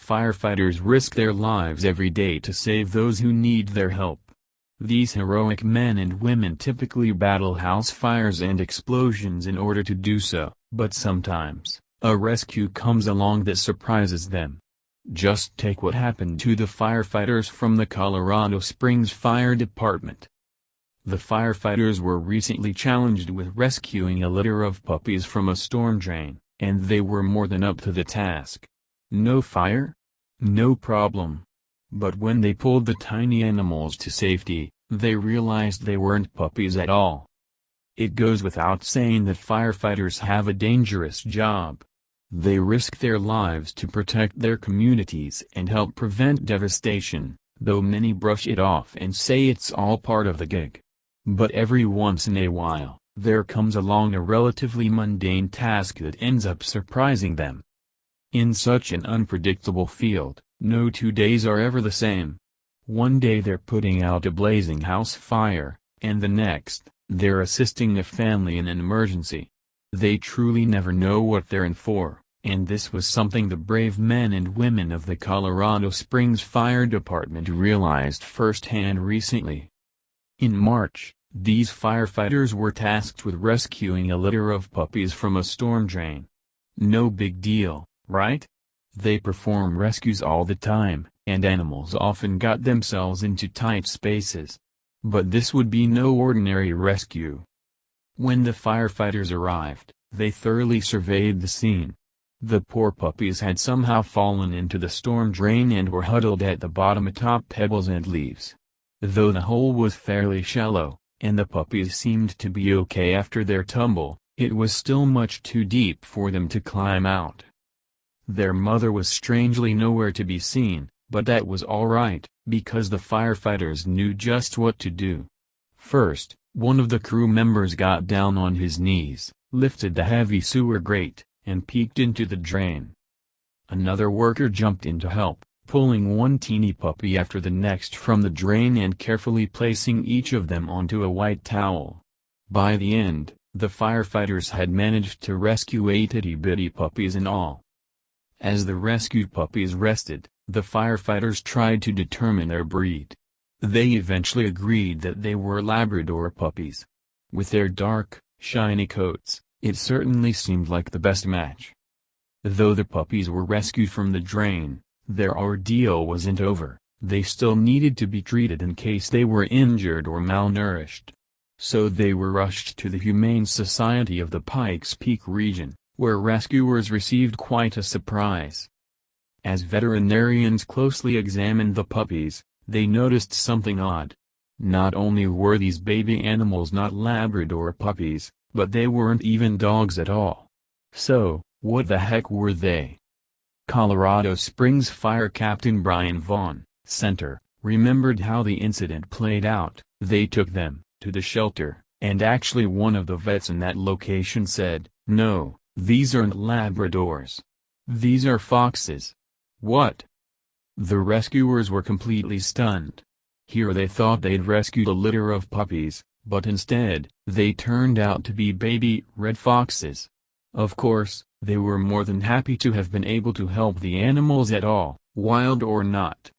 Firefighters risk their lives every day to save those who need their help. These heroic men and women typically battle house fires and explosions in order to do so, but sometimes, a rescue comes along that surprises them. Just take what happened to the firefighters from the Colorado Springs Fire Department. The firefighters were recently challenged with rescuing a litter of puppies from a storm drain, and they were more than up to the task. No fire? No problem. But when they pulled the tiny animals to safety, they realized they weren't puppies at all. It goes without saying that firefighters have a dangerous job. They risk their lives to protect their communities and help prevent devastation, though many brush it off and say it's all part of the gig. But every once in a while, there comes along a relatively mundane task that ends up surprising them. In such an unpredictable field, no 2 days are ever the same. One day they're putting out a blazing house fire, and the next, they're assisting a family in an emergency. They truly never know what they're in for, and this was something the brave men and women of the Colorado Springs Fire Department realized firsthand recently. In March, these firefighters were tasked with rescuing a litter of puppies from a storm drain. No big deal, right? They perform rescues all the time, and animals often got themselves into tight spaces. But this would be no ordinary rescue. When the firefighters arrived, they thoroughly surveyed the scene. The poor puppies had somehow fallen into the storm drain and were huddled at the bottom atop pebbles and leaves. Though the hole was fairly shallow, and the puppies seemed to be okay after their tumble, it was still much too deep for them to climb out. Their mother was strangely nowhere to be seen, but that was alright, because the firefighters knew just what to do. First, one of the crew members got down on his knees, lifted the heavy sewer grate, and peeked into the drain. Another worker jumped in to help, pulling one teeny puppy after the next from the drain and carefully placing each of them onto a white towel. By the end, the firefighters had managed to rescue 8 itty-bitty puppies in all. As the rescued puppies rested, the firefighters tried to determine their breed. They eventually agreed that they were Labrador puppies. With their dark, shiny coats, it certainly seemed like the best match. Though the puppies were rescued from the drain, their ordeal wasn't over. They still needed to be treated in case they were injured or malnourished. So they were rushed to the Humane Society of the Pikes Peak region, where rescuers received quite a surprise. As veterinarians closely examined the puppies, they noticed something odd. Not only were these baby animals not Labrador puppies, but they weren't even dogs at all. So, what the heck were they? Colorado Springs Fire Captain Brian Vaughn, Center, remembered how the incident played out. They took them to the shelter, and actually one of the vets in that location said, "No, these aren't Labradors. These are foxes." What? The rescuers were completely stunned. Here they thought they'd rescued a litter of puppies, but instead, they turned out to be baby red foxes. Of course, they were more than happy to have been able to help the animals at all, wild or not.